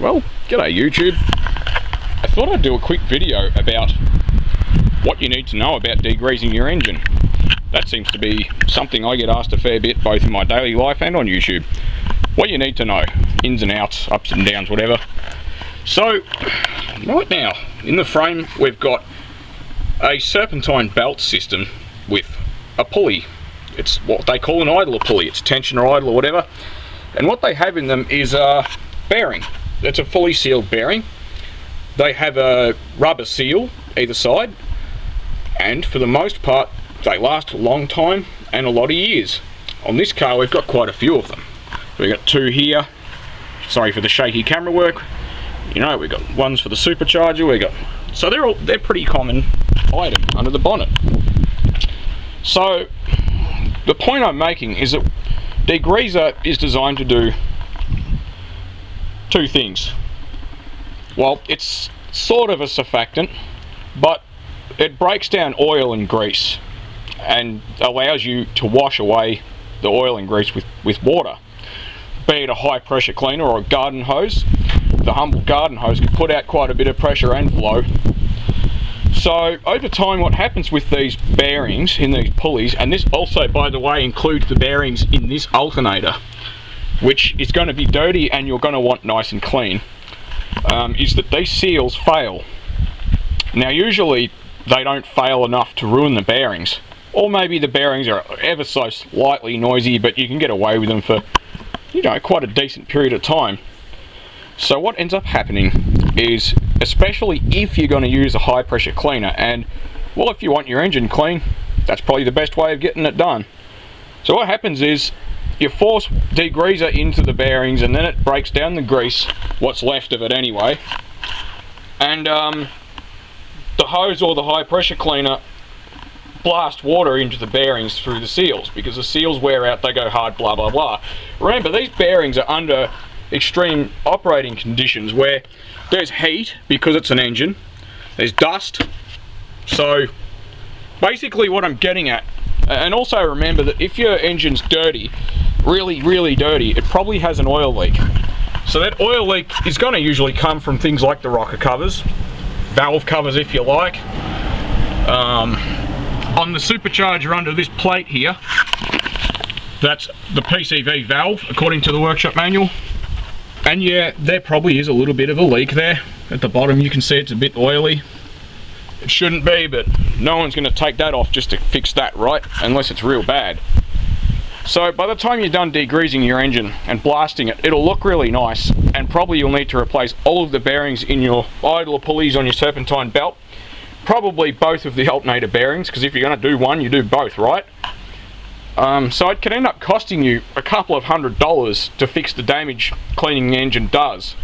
Well, g'day YouTube. I thought I'd do a quick video about what you need to know about degreasing your engine. That seems to be something I get asked a fair bit, both in my daily life and on YouTube. What you need to know, ins and outs, ups and downs, whatever. So, right now, in the frame, we've got a serpentine belt system with a pulley. It's what they call an idler pulley. It's tension or idle or whatever. And what they have in them is a bearing. It's a fully sealed bearing. They have a rubber seal either side, and for the most part they last a long time and a lot of years. On this car we've got quite a few of them. We've got two here. Sorry for the shaky camera work. You know, we've got ones for the supercharger. So they're pretty common item under the bonnet. So the point I'm making is that degreaser is designed to do two things. Well, it's sort of a surfactant, but it breaks down oil and grease and allows you to wash away the oil and grease with water. Be it a high pressure cleaner or a garden hose. The humble garden hose can put out quite a bit of pressure and flow. So over time what happens with these bearings in these pulleys, and this also by the way includes the bearings in this alternator, which is going to be dirty and you're going to want nice and clean, is that these seals fail. Now usually they don't fail enough to ruin the bearings, or maybe the bearings are ever so slightly noisy but you can get away with them for, you know, quite a decent period of time. So what ends up happening is, especially if you're going to use a high pressure cleaner, and well, if you want your engine clean, that's probably the best way of getting it done. So what happens is you force degreaser into the bearings and then it breaks down the grease, what's left of it anyway, and the hose or the high pressure cleaner blast water into the bearings through the seals, because the seals wear out, they go hard, blah blah blah. Remember, these bearings are under extreme operating conditions where there's heat because it's an engine, there's dust. So basically what I'm getting at, and also remember that if your engine's dirty, really dirty, it probably has an oil leak. So that oil leak is going to usually come from things like the rocker covers, valve covers if you like. On the supercharger under this plate here, that's the PCV valve according to the workshop manual. And yeah, there probably is a little bit of a leak there. At the bottom you can see it's a bit oily. It shouldn't be, but no one's going to take that off just to fix that, right? Unless it's real bad. So by the time you're done degreasing your engine and blasting it, it'll look really nice, and probably you'll need to replace all of the bearings in your idler pulleys on your serpentine belt. Probably both of the alternator bearings, because if you're going to do one, you do both, right? So it can end up costing you a couple of $100s to fix the damage cleaning the engine does.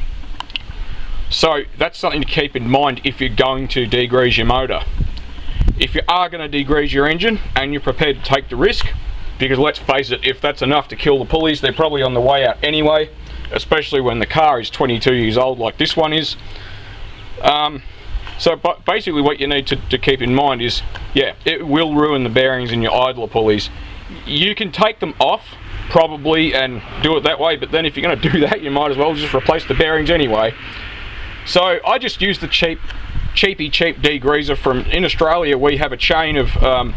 So that's something to keep in mind if you're going to degrease your motor. If you are going to degrease your engine and you're prepared to take the risk, because let's face it, if that's enough to kill the pulleys, they're probably on the way out anyway, especially when the car is 22 years old like this one is. So basically what you need to keep in mind is, yeah, it will ruin the bearings in your idler pulleys. You can take them off probably and do it that way, but then if you're going to do that, you might as well just replace the bearings anyway. So I just use the cheap degreaser from, in Australia we have a chain of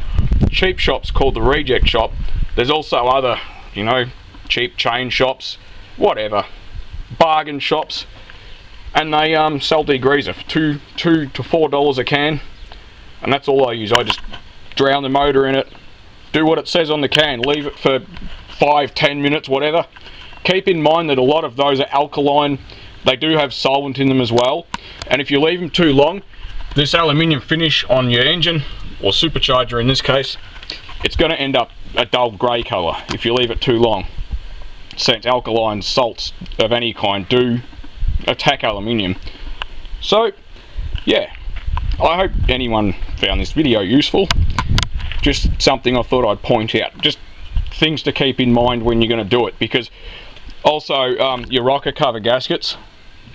cheap shops called the Reject Shop. There's also other, you know, cheap chain shops, whatever, bargain shops, and they sell degreaser for $2 to $4 a can, and that's all I use. I just drown the motor in it, do what it says on the can, leave it for 5-10 minutes, whatever. Keep in mind that a lot of those are alkaline. They do have solvent in them as well, and if you leave them too long, this aluminium finish on your engine, or supercharger in this case, it's going to end up a dull grey colour if you leave it too long, since alkaline salts of any kind do attack aluminium. So yeah, I hope anyone found this video useful. Just something I thought I'd point out, just things to keep in mind when you're going to do it, because also your rocker cover gaskets,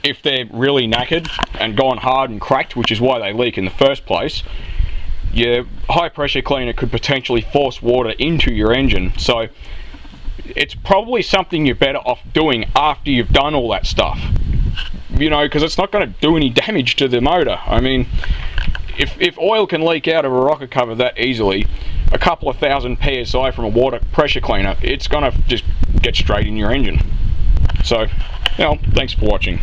if they're really knackered and gone hard and cracked, which is why they leak in the first place, your high pressure cleaner could potentially force water into your engine. So it's probably something you're better off doing after you've done all that stuff. you know, because it's not going to do any damage to the motor. I mean, if oil can leak out of a rocker cover that easily, a couple of thousand psi from a water pressure cleaner, it's going to just get straight in your engine. So, you know, thanks for watching.